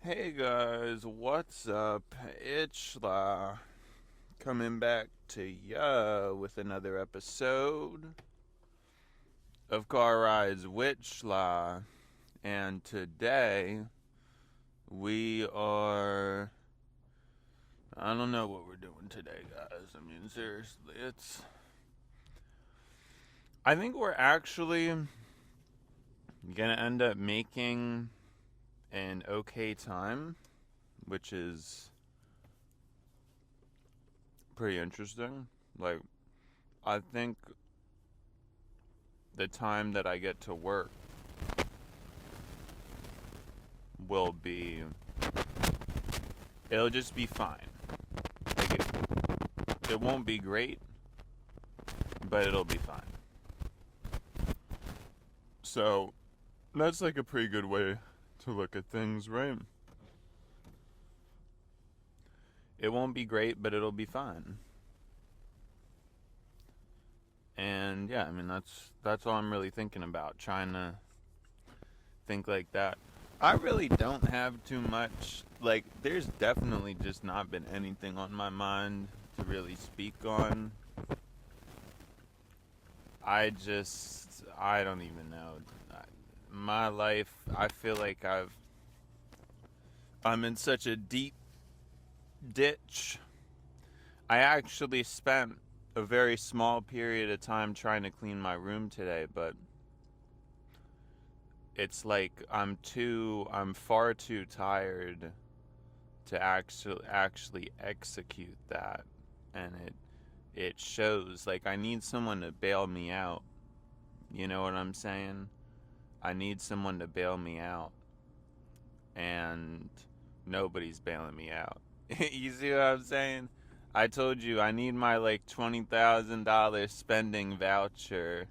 Hey guys, what's up? It's coming back to ya with another episode of Car Rides Witchla, and today we are. I don't know what we're doing today, guys. I mean, seriously, it's. I think we're actually gonna end up making an okay time, which is pretty interesting. Like, I think the time that I get to work will be, it'll just be fine. Like it won't be great, but it'll be fine. So that's like a pretty good way to look at things, right? It won't be great, but it'll be fine. And yeah, I mean that's all I'm really thinking about, trying to think like that. I really don't have too much. Like, there's definitely just not been anything on my mind to really speak on. I don't even know. My life, I feel like I'm in such a deep ditch. I actually spent a very small period of time trying to clean my room today, but it's like I'm far too tired to actually execute that, and it shows. Like, I need someone to bail me out. You know what I'm saying? I need someone to bail me out, and nobody's bailing me out. You see what I'm saying? I told you I need my like $20,000 spending voucher,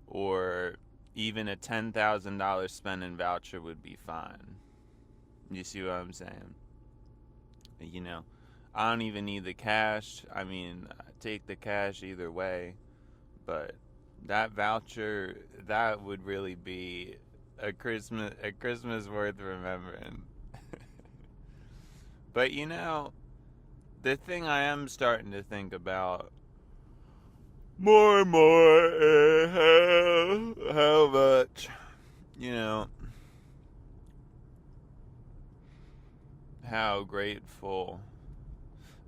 or even a $10,000 spending voucher would be fine. You see what I'm saying? You know, I don't even need the cash. I mean, I take the cash either way, but that voucher, that would really be a Christmas worth remembering. But the thing I am starting to think about more and more is how much, you know, how grateful.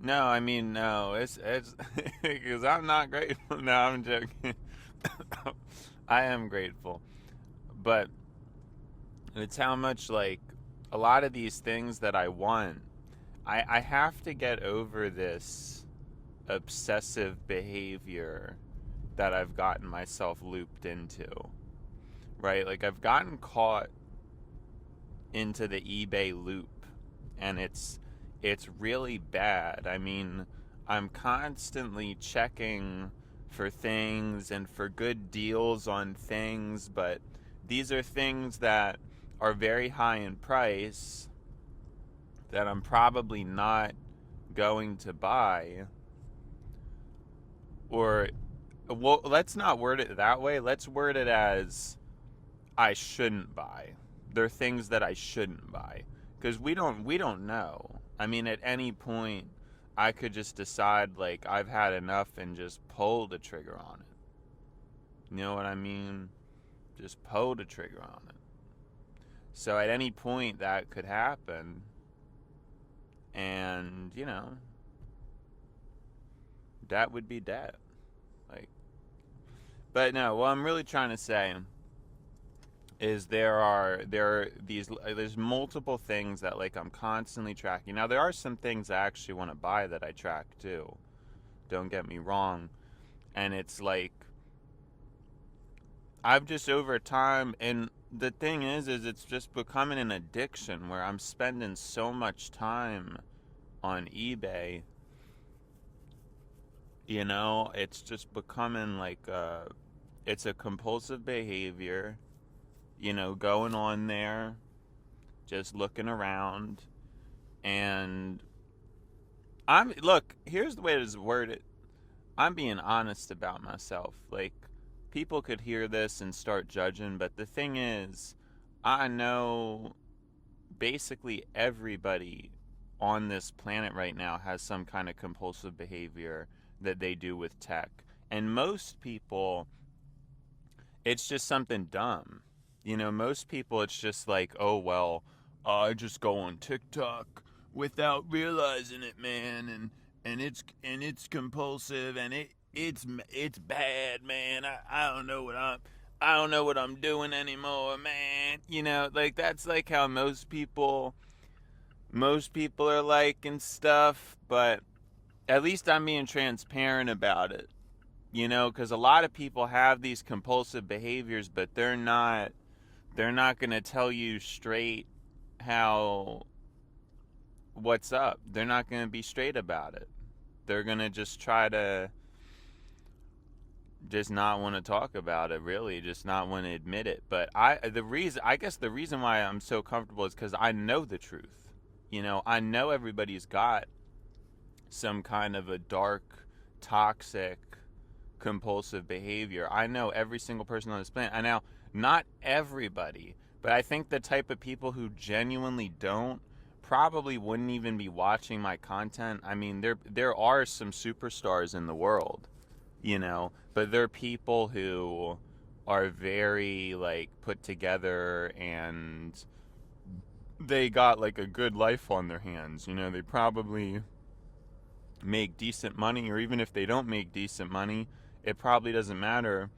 No, I mean, no, it's because I'm not grateful. No, I'm joking. I am grateful, but it's how much, like, a lot of these things that I want. I have to get over this obsessive behavior that I've gotten myself looped into, right? Like, I've gotten caught into the eBay loop, and it's really bad. I mean, I'm constantly checking for things and for good deals on things, but these are things that are very high in price that I'm probably not going to buy. Or, well, let's not word it that way. Let's word it as I shouldn't buy. They're things that I shouldn't buy, because we don't know. I mean, at any point I could just decide, like, I've had enough and just pull the trigger on it. You know what I mean? Just pull the trigger on it. So at any point that could happen, and that would be debt. Like, but no, what I'm really trying to say is there's multiple things that, like, I'm constantly tracking. Now there are some things I actually want to buy that I track too. Don't get me wrong. And it's like, I've just, over time, and the thing is it's just becoming an addiction where I'm spending so much time on eBay. It's just becoming like it's a compulsive behavior, going on there, just looking around. And here's the way to word it. I'm being honest about myself. Like, people could hear this and start judging, but the thing is, I know basically everybody on this planet right now has some kind of compulsive behavior that they do with tech. And most people, it's just something dumb. Most people, it's just like, oh, well, I just go on TikTok without realizing it, man. And it's compulsive, and it's bad, man. I don't know what I'm doing anymore, man. Like that's like how most people are like and stuff, but at least I'm being transparent about it, because a lot of people have these compulsive behaviors, but they're not going to tell you straight how what's up. They're not going to be straight about it. They're going to just try to just not want to talk about it, really, just not want to admit it. But I guess the reason why I'm so comfortable is cuz I know the truth. I know everybody's got some kind of a dark, toxic, compulsive behavior. I know every single person on this planet. I know not everybody, but I think the type of people who genuinely don't probably wouldn't even be watching my content. I mean, there are some superstars in the world, but they're people who are very like put together, and they got like a good life on their hands. They probably make decent money, or even if they don't make decent money, it probably doesn't matter,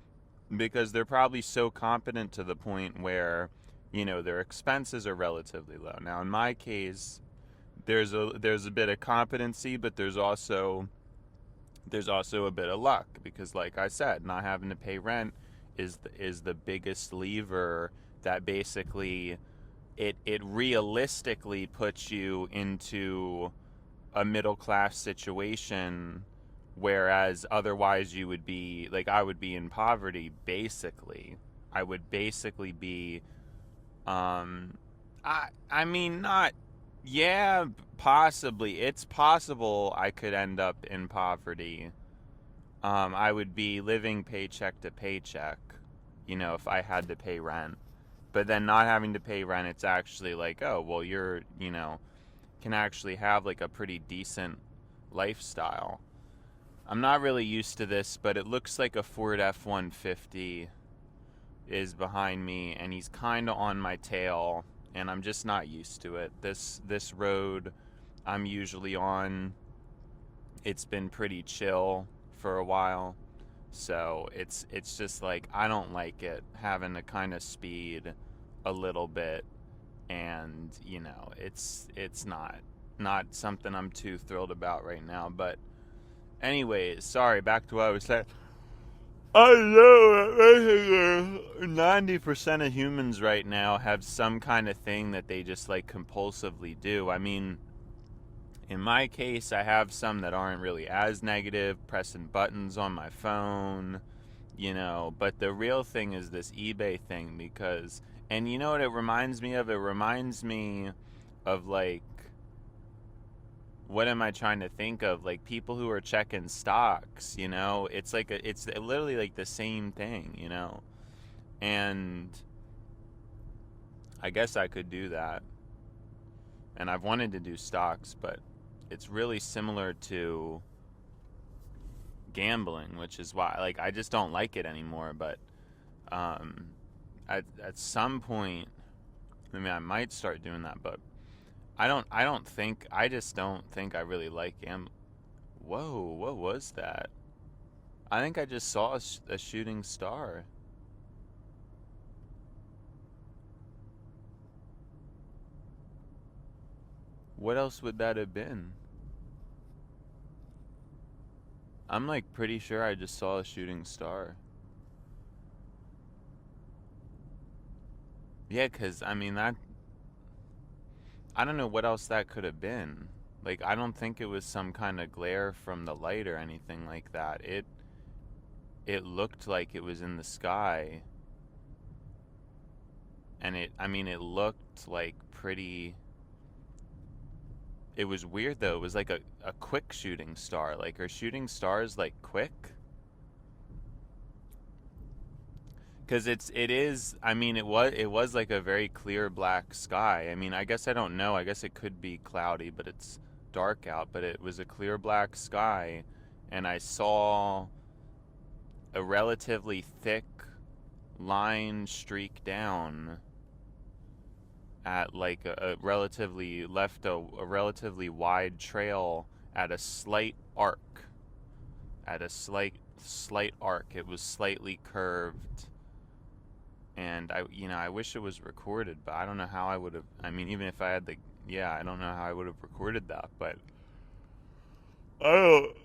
because they're probably so competent to the point where their expenses are relatively low. Now in my case, there's a bit of competency, but there's also a bit of luck, because like I said, not having to pay rent is the biggest lever that basically it realistically puts you into a middle class situation, whereas otherwise you would be like, I would be in poverty. Basically I would basically be I mean, not, yeah, possibly, it's possible I could end up in poverty. I would be living paycheck to paycheck, if I had to pay rent. But then not having to pay rent, it's actually like, oh well, you're can actually have like a pretty decent lifestyle. I'm not really used to this, but it looks like a Ford F-150 is behind me, and he's kind of on my tail, and I'm just not used to it. This road I'm usually on, it's been pretty chill for a while, so it's just like, I don't like it having to kind of speed a little bit, and it's not something I'm too thrilled about right now. But anyways, sorry, back to what I was saying. I know that basically 90% of humans right now have some kind of thing that they just like compulsively do. I mean, in my case, I have some that aren't really as negative, pressing buttons on my phone, but the real thing is this eBay thing, because, and you know what it reminds me of? It reminds me of like, what am I trying to think of? Like people who are checking stocks, it's like it's literally like the same thing, and I guess I could do that. And I've wanted to do stocks, but it's really similar to gambling, which is why, like, I just don't like it anymore. But at some point, I mean, I might start doing that, but I just don't think I really like Whoa, what was that? I think I just saw a shooting star. What else would that have been? I'm like pretty sure I just saw a shooting star. Yeah, 'cause I mean, I don't know what else that could have been. Like, I don't think it was some kind of glare from the light or anything like that. It looked like it was in the sky. And it looked like pretty. It was weird though. It was like a quick shooting star. Like, are shooting stars like quick? Cuz it is, I mean it was like a very clear black sky. I mean, I guess I don't know. I guess it could be cloudy, but it's dark out, but it was a clear black sky and I saw a relatively thick line streak down at like a relatively left a relatively wide trail at a slight arc, at a slight arc. It was slightly curved, and I wish it was recorded, but I don't know how I would have. I mean, even if I had the, yeah, I don't know how I would have recorded that, but I don't.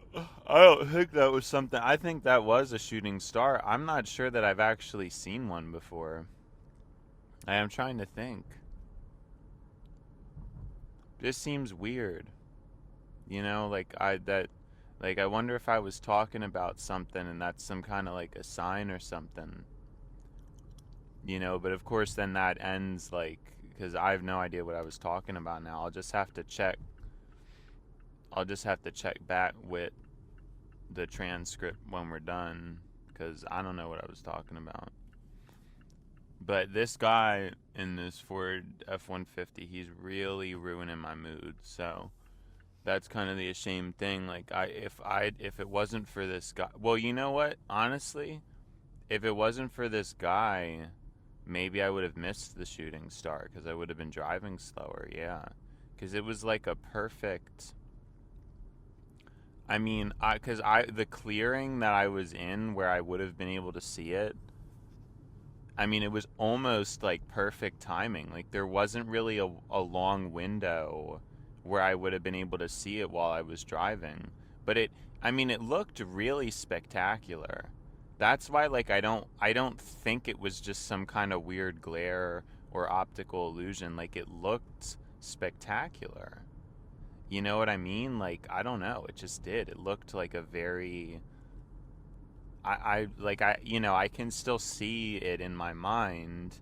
I don't think that was something. I think that was a shooting star. I'm not sure that I've actually seen one before. I am trying to think. This seems weird. Like I wonder if I was talking about something and that's some kind of like a sign or something. But of course then that ends like because I have no idea what I was talking about now. I'll just have to check back with the transcript when we're done because I don't know what I was talking about. But this guy in this Ford F-150, he's really ruining my mood. So that's kind of the ashamed thing. Like if it wasn't for this guy, well, you know what? Honestly, if it wasn't for this guy, maybe I would have missed the shooting star because I would have been driving slower. Yeah, because it was like a perfect. I mean, the clearing that I was in where I would have been able to see it. I mean, it was almost like perfect timing. Like there wasn't really a long window where I would have been able to see it while I was driving. But it looked really spectacular. That's why like I don't think it was just some kind of weird glare or optical illusion. Like it looked spectacular. You know what I mean? Like I don't know, it just did. It looked like a very I can still see it in my mind.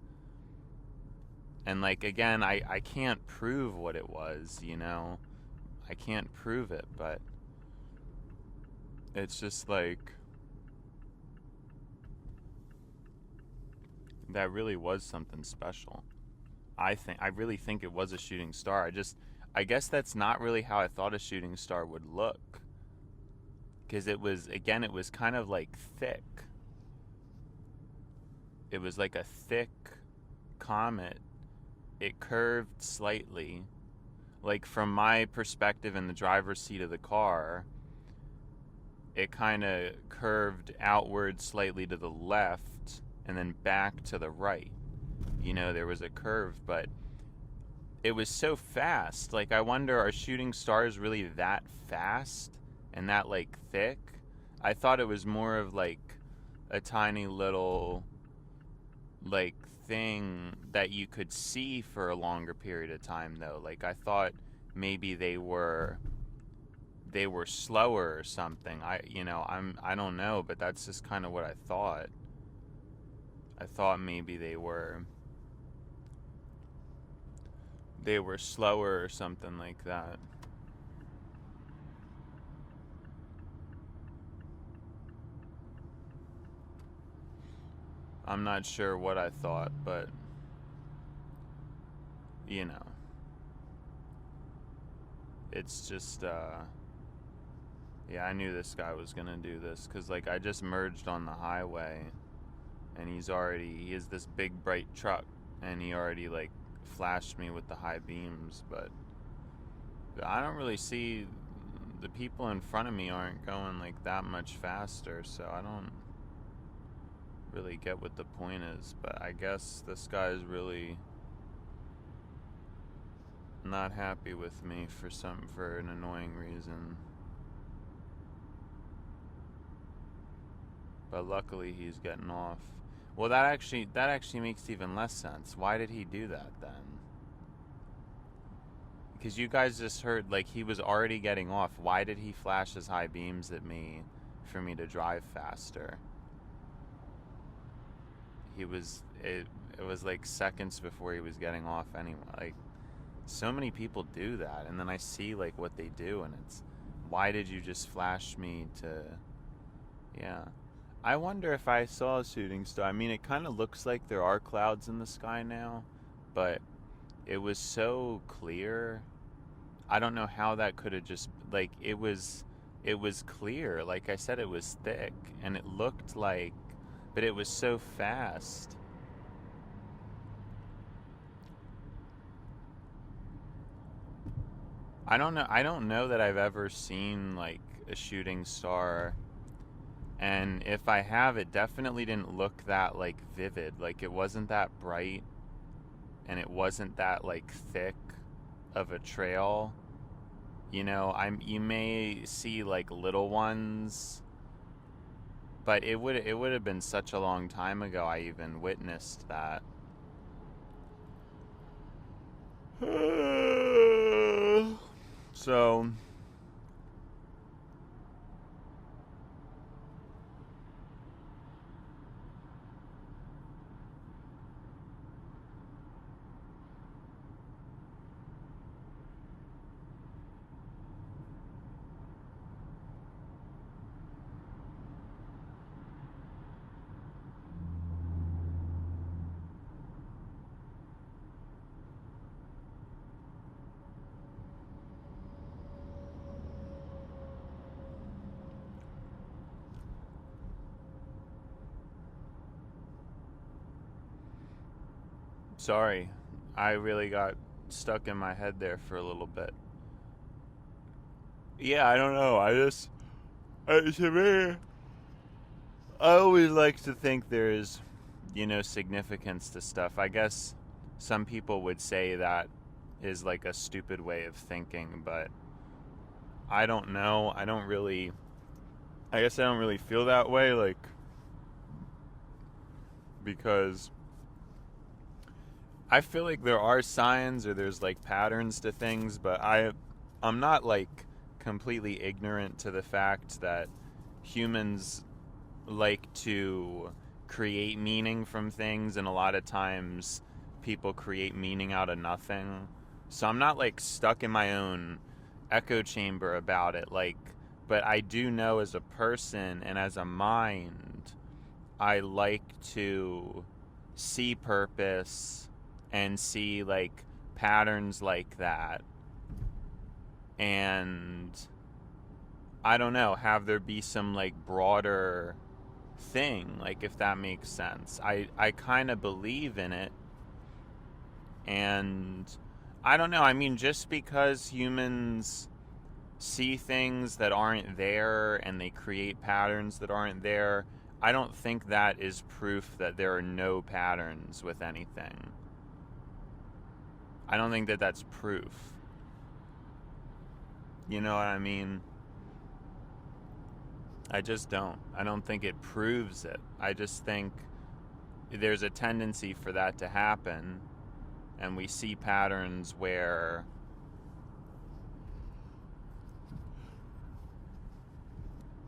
And like again, I can't prove what it was. I can't prove it, but it's just like that really was something special. I really think it was a shooting star. I guess that's not really how I thought a shooting star would look. Because it was kind of like thick. It was like a thick comet. It curved slightly. Like from my perspective in the driver's seat of the car, it kind of curved outward slightly to the left and then back to the right. There was a curve, but it was so fast. Like I wonder, are shooting stars really that fast and that like thick? I thought it was more of like a tiny little like thing that you could see for a longer period of time though. Like I thought maybe they were slower or something. I don't know, but that's just kind of what I thought. I thought maybe they were slower or something like that. I'm not sure what I thought, but you know, it's just yeah, I knew this guy was gonna do this because like I just merged on the highway and he has this big bright truck and he already like flashed me with the high beams, but I don't really see the people in front of me aren't going like that much faster, so I don't really get what the point is. But I guess this guy's really not happy with me for an annoying reason. But luckily he's getting off. Well, that actually makes even less sense. Why did he do that then? Because you guys just heard like he was already getting off. Why did he flash his high beams at me for me to drive faster? It was like seconds before he was getting off anyway. Like so many people do that, and then I see like what they do, and it's why did you just flash me to? Yeah. I wonder if I saw a shooting star. I mean, it kind of looks like there are clouds in the sky now, but it was so clear. I don't know how that could have just like it was clear. Like I said, it was thick and it looked like, but it was so fast. I don't know that I've ever seen like a shooting star, and if I have, it definitely didn't look that like vivid. Like it wasn't that bright and it wasn't that like thick of a trail. You may see like little ones, but it would have been such a long time ago I even witnessed that. So, sorry. I really got stuck in my head there for a little bit. Yeah, I don't know. To me, I always like to think there's, significance to stuff. I guess some people would say that is like a stupid way of thinking, but I don't know. I guess I don't really feel that way, like, because I feel like there are signs or there's like patterns to things, but I'm not like completely ignorant to the fact that humans like to create meaning from things, and a lot of times people create meaning out of nothing. So I'm not like stuck in my own echo chamber about it, like, but I do know as a person and as a mind, I like to see purpose and see like patterns like that, and I don't know, have there be some like broader thing, like, if that makes sense. I kind of believe in it, and I don't know. I mean, just because humans see things that aren't there and they create patterns that aren't there, I don't think that is proof that there are no patterns with anything. I don't think that that's proof. You know what I mean? I just don't. I don't think it proves it. I just think there's a tendency for that to happen, and we see patterns where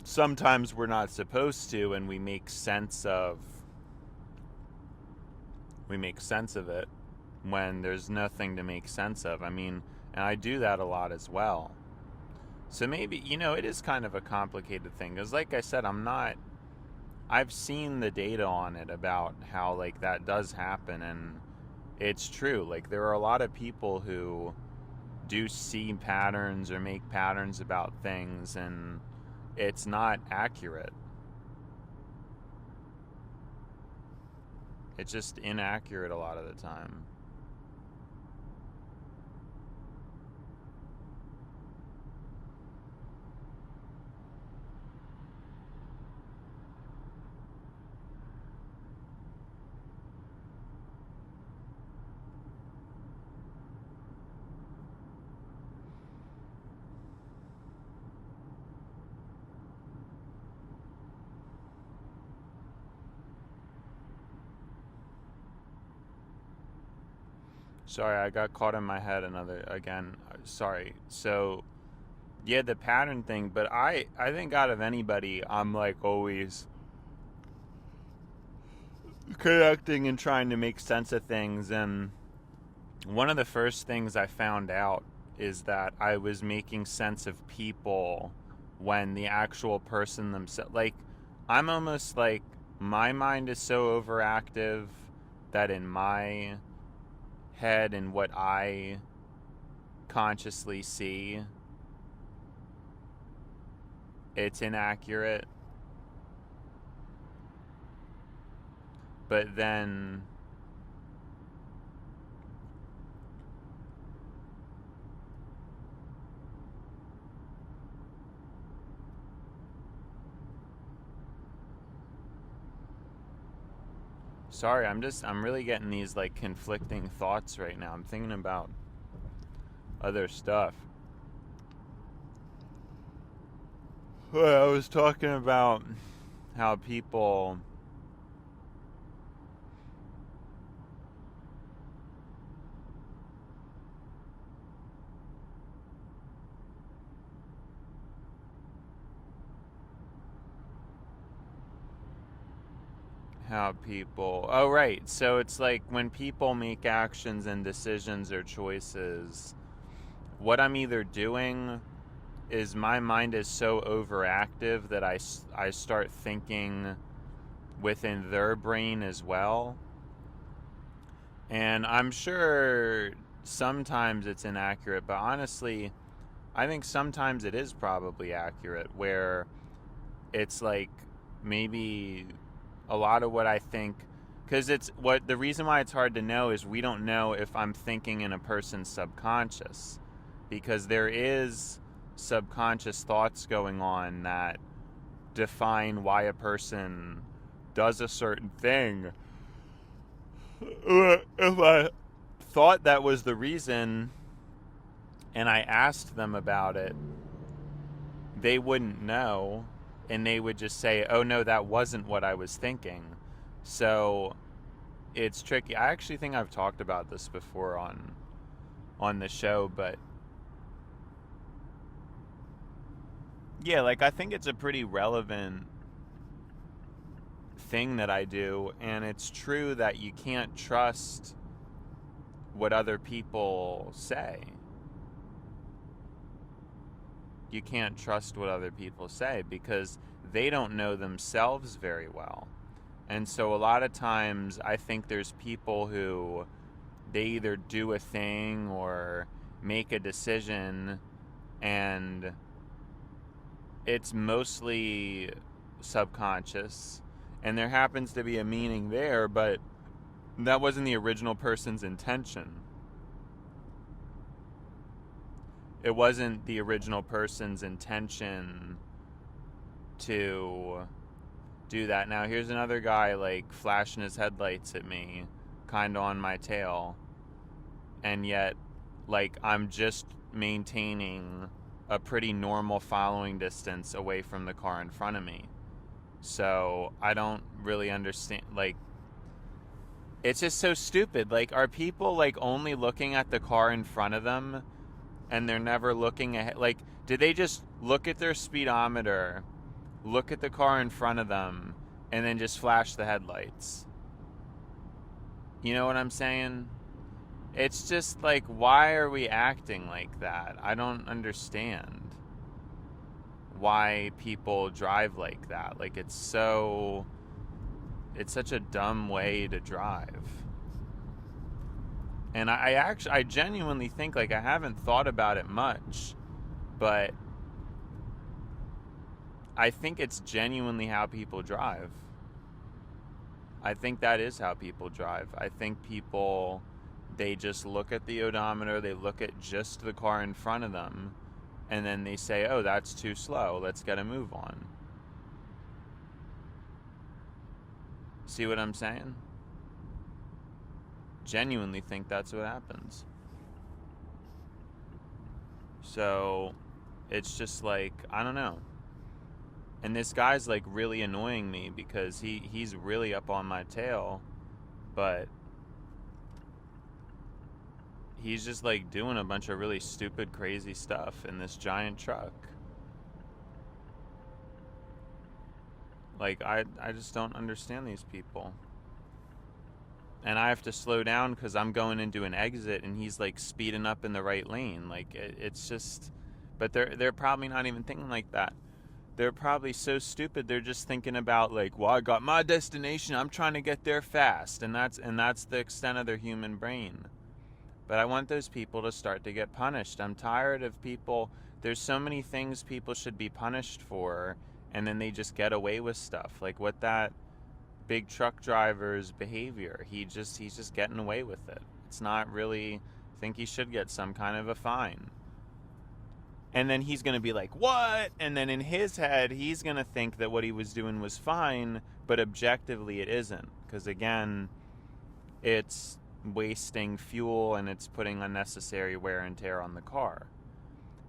sometimes we're not supposed to, and we make sense of it when there's nothing to make sense of. I mean, and I do that a lot as well. So maybe, it is kind of a complicated thing, because like I said, I've seen the data on it about how like that does happen, and it's true. Like, there are a lot of people who do see patterns or make patterns about things, and it's not accurate. It's just inaccurate a lot of the time. Sorry, I got caught in my head again. Sorry. So, yeah, the pattern thing, but I think out of anybody, I'm like always connecting and trying to make sense of things. And one of the first things I found out is that I was making sense of people when the actual person themselves, like, I'm almost like my mind is so overactive that in my head and what I consciously see, it's inaccurate. But then sorry, I'm really getting these like conflicting thoughts right now. I'm thinking about other stuff. Well, I was talking about how people oh right, so it's like when people make actions and decisions or choices, what I'm either doing is my mind is so overactive that I start thinking within their brain as well. And I'm sure sometimes it's inaccurate, but honestly, I think sometimes it is probably accurate, where it's like maybe a lot of what I think, because it's what the reason why it's hard to know is we don't know if I'm thinking in a person's subconscious, because there is subconscious thoughts going on that define why a person does a certain thing. If I thought that was the reason and I asked them about it, they wouldn't know, and they would just say, oh no, that wasn't what I was thinking. So it's tricky. I actually think I've talked about this before on the show, but yeah, like I think it's a pretty relevant thing that I do, and it's true that you can't trust what other people say. You can't trust what other people say because they don't know themselves very well. And so a lot of times I think there's people who they either do a thing or make a decision and it's mostly subconscious and there happens to be a meaning there, but that wasn't the original person's intention. It wasn't the original person's intention to do that. Now, here's another guy like flashing his headlights at me, kind of on my tail, and yet, like, I'm just maintaining a pretty normal following distance away from the car in front of me. So, I don't really understand. Like, it's just so stupid. Like, are people, like, only looking at the car in front of them and they're never looking ahead? Like, did they just look at their speedometer, look at the car in front of them, and then just flash the headlights? You know what I'm saying? It's just like, why are we acting like that? I don't understand why people drive like that. Like, it's such a dumb way to drive. And I genuinely think, like, I haven't thought about it much, but I think it's genuinely how people drive. I think that is how people drive. I think people, they just look at the odometer, they look at just the car in front of them, and then they say, oh, that's too slow, let's get a move on. See what I'm saying? Genuinely think that's what happens. So it's just like, I don't know. And this guy's like really annoying me because he's really up on my tail, but he's just like doing a bunch of really stupid, crazy stuff in this giant truck. Like, I just don't understand these people. And I have to slow down because I'm going into an exit and he's like speeding up in the right lane. Like, it's just, but they're probably not even thinking like that. they're probably so stupid they're just thinking about like, well, I got my destination, I'm trying to get there fast, and that's the extent of their human brain. But I want those people to start to get punished. I'm tired of people. There's so many things people should be punished for, and then they just get away with stuff. Like what that big truck driver's behavior. He's just getting away with it. It's not really, I think he should get some kind of a fine. And then he's going to be like, what? And then in his head, he's going to think that what he was doing was fine, but objectively it isn't. Because again, it's wasting fuel and it's putting unnecessary wear and tear on the car.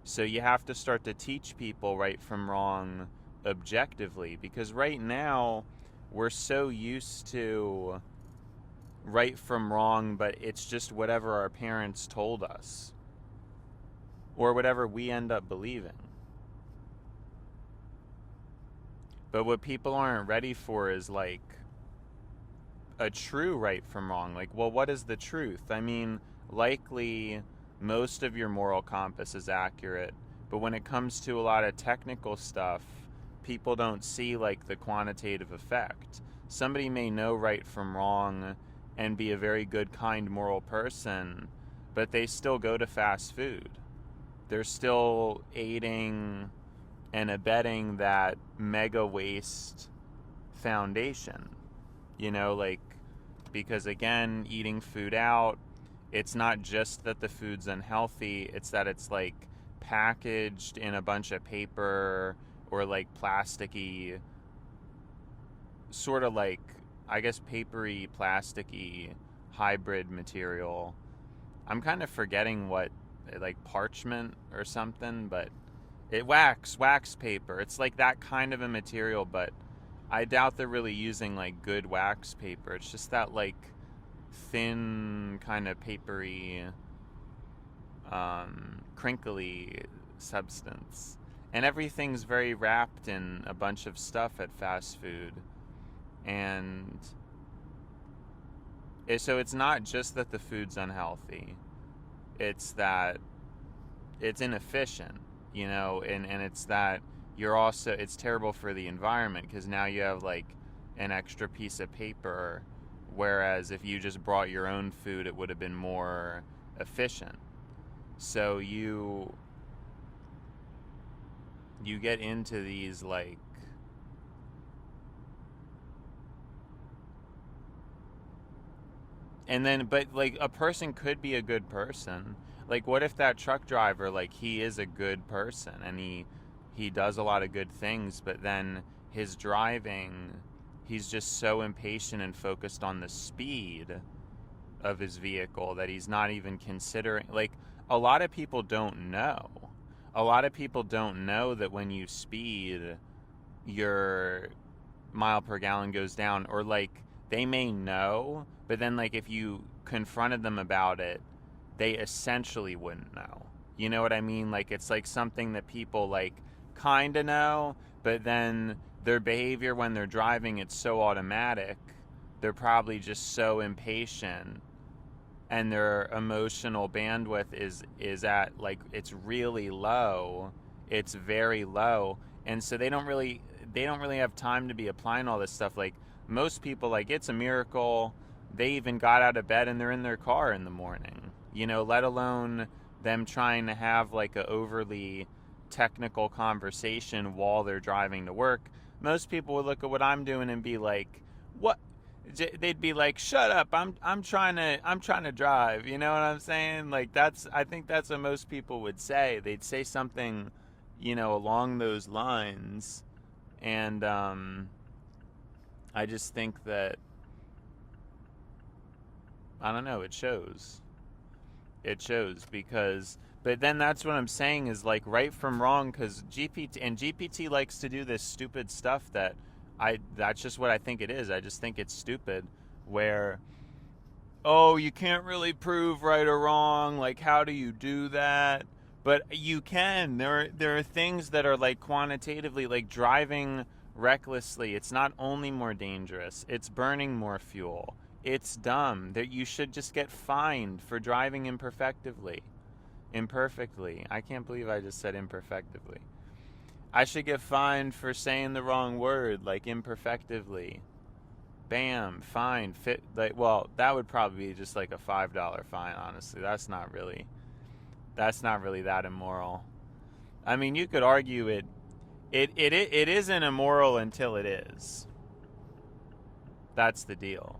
So you have to start to teach people right from wrong objectively, because right now we're so used to right from wrong, but it's just whatever our parents told us or whatever we end up believing. But what people aren't ready for is like a true right from wrong. Like, well, what is the truth? I mean, likely most of your moral compass is accurate, but when it comes to a lot of technical stuff, people don't see like the quantitative effect. Somebody may know right from wrong and be a very good, kind, moral person, but they still go to fast food. They're still aiding and abetting that mega waste foundation. You know, like, because again, eating food out, it's not just that the food's unhealthy, it's that it's like packaged in a bunch of paper or like plasticky, sort of like, I guess, papery, plasticky hybrid material. I'm kind of forgetting what, like parchment or something, but wax paper. It's like that kind of a material, but I doubt they're really using like good wax paper. It's just that like thin kind of papery, crinkly substance. And everything's very wrapped in a bunch of stuff at fast food. And so it's not just that the food's unhealthy. It's that it's inefficient, you know, and it's that it's terrible for the environment, because now you have like an extra piece of paper, whereas if you just brought your own food, it would have been more efficient. So you get into these like and then, but like a person could be a good person. Like what if that truck driver, like he is a good person and he does a lot of good things, but then his driving, he's just so impatient and focused on the speed of his vehicle that he's not even considering. Like a lot of people don't know. A lot of people don't know that when you speed, your mile per gallon goes down, or like they may know, but then like if you confronted them about it, they essentially wouldn't know. You know what I mean? Like it's like something that people like kind of know, but then their behavior when they're driving, it's so automatic. They're probably just so impatient, and their emotional bandwidth is at like, it's really low. It's very low. And so they don't really have time to be applying all this stuff. Like most people, like it's a miracle they even got out of bed and they're in their car in the morning, you know, let alone them trying to have like a overly technical conversation while they're driving to work. Most people would look at what I'm doing and be like, what? They'd be like, shut up, I'm trying to drive, you know what I'm saying? Like I think that's what most people would say. They'd say something, you know, along those lines. And I just think that, I don't know, it shows because, but then that's what I'm saying is like right from wrong, because GPT likes to do this stupid stuff that's just what I think it is. I just think it's stupid, where, oh, you can't really prove right or wrong, like how do you do that? But you can. There are things that are like quantitatively, like driving recklessly, it's not only more dangerous, it's burning more fuel. It's dumb. That you should just get fined for driving imperfectly. I can't believe I just said imperfectively. I should get fined for saying the wrong word, like imperfectively. Bam, fine, fit. Like, well, that would probably be just like a $5 fine. Honestly, that's not really that immoral. I mean, you could argue it isn't immoral until it is. That's the deal.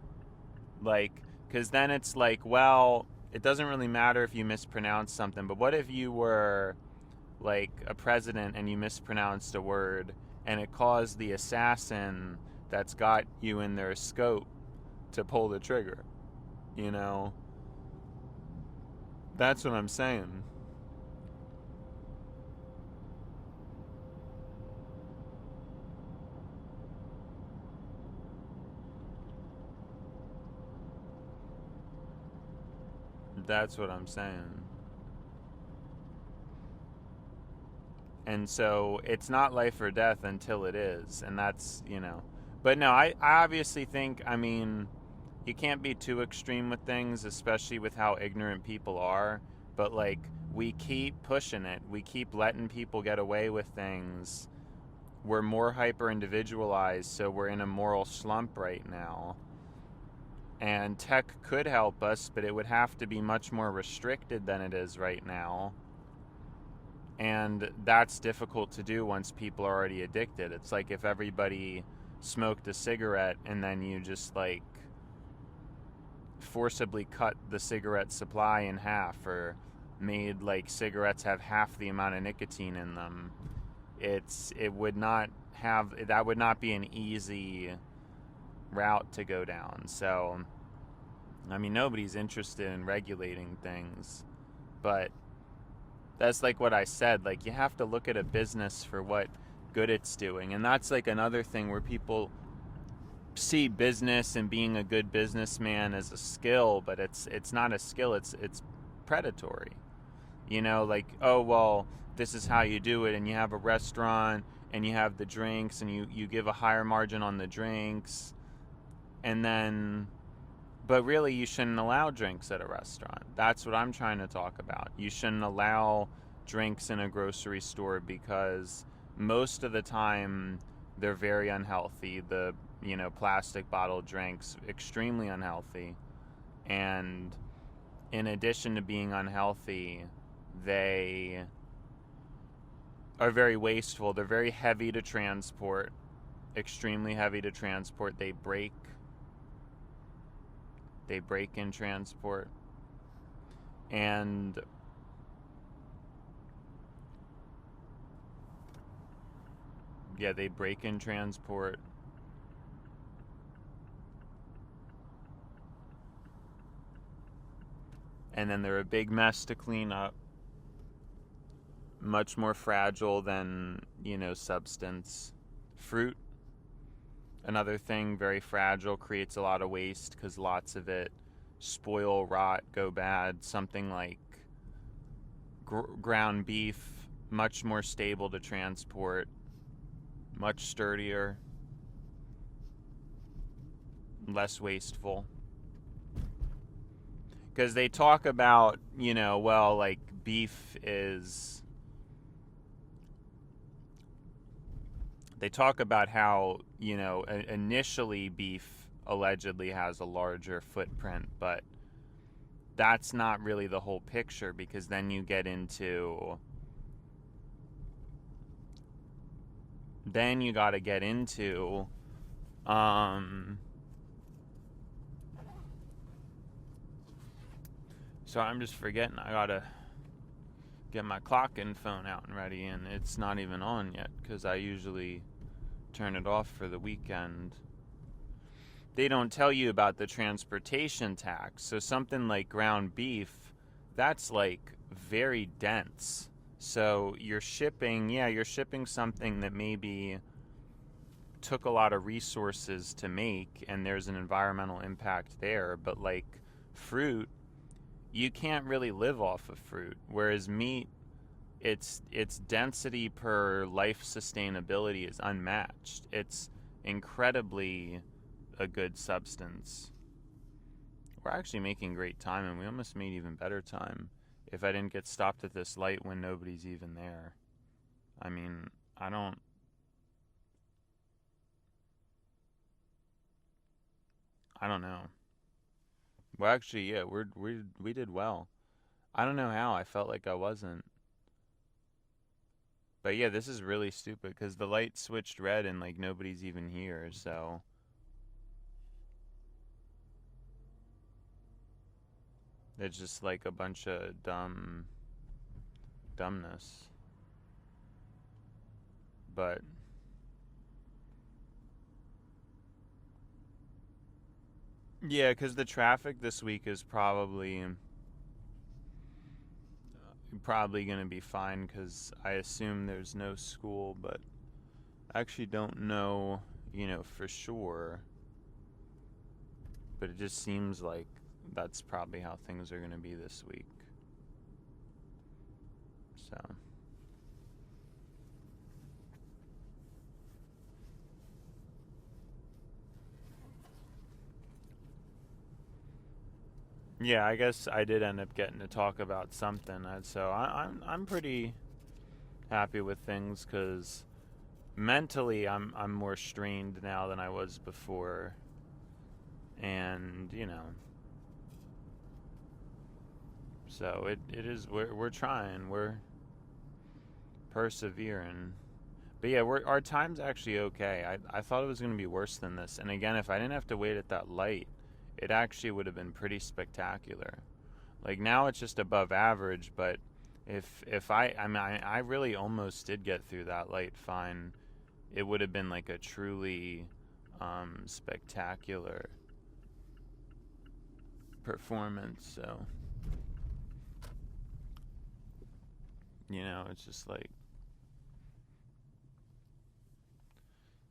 Like, because then it's like, well, it doesn't really matter if you mispronounce something, but what if you were like a president and you mispronounced a word and it caused the assassin that's got you in their scope to pull the trigger? You know, that's what I'm saying. That's what I'm saying. And so it's not life or death until it is. And that's. But no, I obviously think, I mean, you can't be too extreme with things, especially with how ignorant people are. But like, we keep pushing it, we keep letting people get away with things. We're more hyper individualized, so we're in a moral slump right now. And tech could help us, but it would have to be much more restricted than it is right now. And that's difficult to do once people are already addicted. It's like if everybody smoked a cigarette and then you just like forcibly cut the cigarette supply in half, or made like cigarettes have half the amount of nicotine in them. It would not have that would not be an easy route to go down. So I mean, nobody's interested in regulating things, but that's like what I said, like you have to look at a business for what good it's doing. And that's like another thing where people see business and being a good businessman as a skill, but it's not a skill, it's predatory. Like, oh well, this is how you do it, and you have a restaurant and you have the drinks and you give a higher margin on the drinks, and then but really you shouldn't allow drinks at a restaurant. That's what I'm trying to talk about. You shouldn't allow drinks in a grocery store because most of the time they're very unhealthy. The plastic bottle drinks, extremely unhealthy. And in addition to being unhealthy, they are very wasteful. They're very heavy to transport, extremely heavy to transport. They break in transport. And yeah, they break in transport. And then they're a big mess to clean up. Much more fragile than, substance. Fruit, another thing, very fragile, creates a lot of waste because lots of it spoil, rot, go bad. Something like ground beef, much more stable to transport, much sturdier, less wasteful. Because they talk about, well, like beef is. They talk about how, initially beef allegedly has a larger footprint, but that's not really the whole picture, because then you get into. Then you got to get into. So I'm just forgetting. I gotta get my clock-in phone out and ready, and it's not even on yet because I usually turn it off for the weekend. They don't tell you about the transportation tax. So something like ground beef, that's like very dense. So you're shipping something that maybe took a lot of resources to make, and there's an environmental impact there, but like fruit, you can't really live off of fruit. Whereas meat, its density per life sustainability is unmatched. It's incredibly a good substance. We're actually making great time, and we almost made even better time if I didn't get stopped at this light when nobody's even there. I mean, I don't I don't know. Well, actually, yeah, we did well. I don't know how. I felt like I wasn't. But yeah, this is really stupid because the light switched red and like nobody's even here. So it's just like a bunch of dumbness. But yeah, because the traffic this week is probably going to be fine because I assume there's no school, but I actually don't know, for sure. But it just seems like that's probably how things are going to be this week. So, yeah, I guess I did end up getting to talk about something. So I'm pretty happy with things because mentally I'm more strained now than I was before, and so it is we're trying, we're persevering. But yeah, our time's actually okay. I thought it was going to be worse than this. And again, if I didn't have to wait at that light, it actually would have been pretty spectacular. Like now it's just above average, but if I really almost did get through that light fine. It would have been like a truly spectacular performance. So, it's just like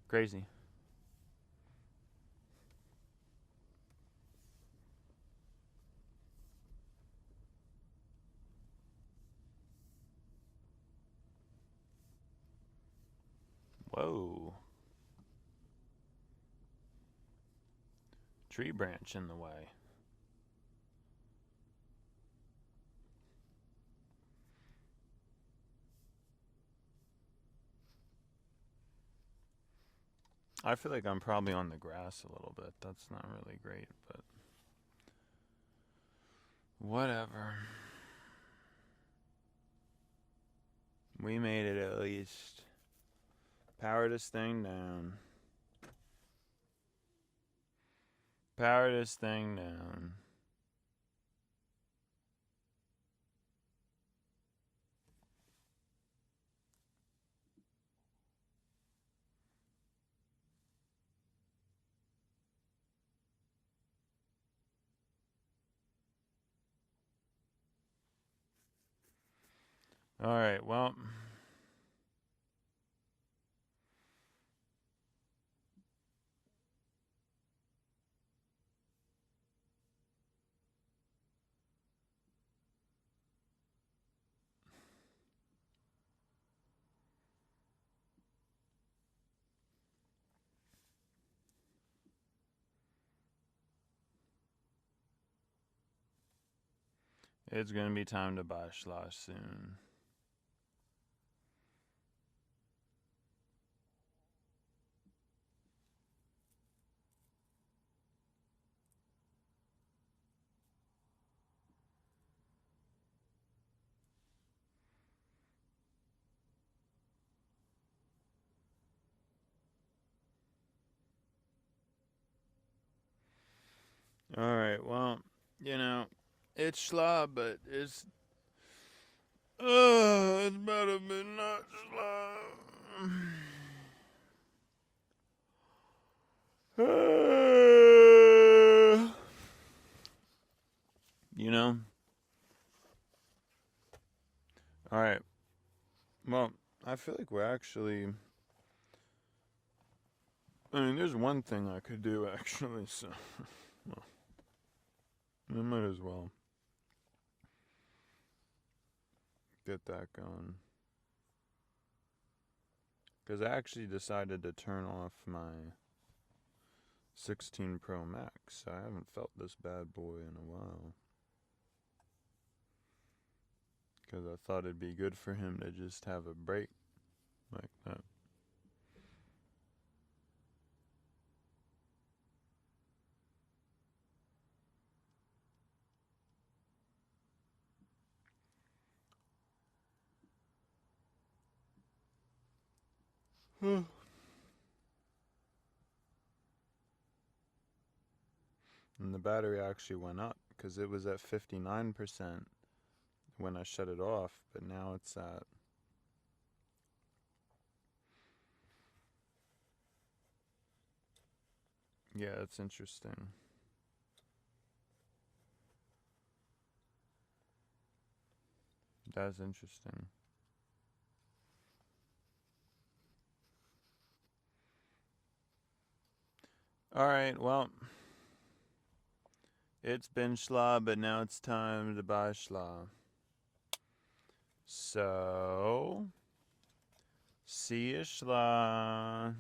crazy. Whoa. Tree branch in the way. I feel like I'm probably on the grass a little bit. That's not really great, but whatever. We made it at least. Power this thing down. Power this thing down. All right, well, it's going to be time to buy slosh soon. All right, well, it's slob, but it's better than not slob. you know? All right, well, I feel like we're actually. I mean, there's one thing I could do actually, so. Well, I might as well get that going. Because I actually decided to turn off my 16 Pro Max. I haven't felt this bad boy in a while. Because I thought it'd be good for him to just have a break. like that. And the battery actually went up because it was at 59% when I shut it off, but now it's at... Yeah, it's interesting. That's interesting. Alright, well, it's been schla, but now it's time to buy schla. So, see you schla.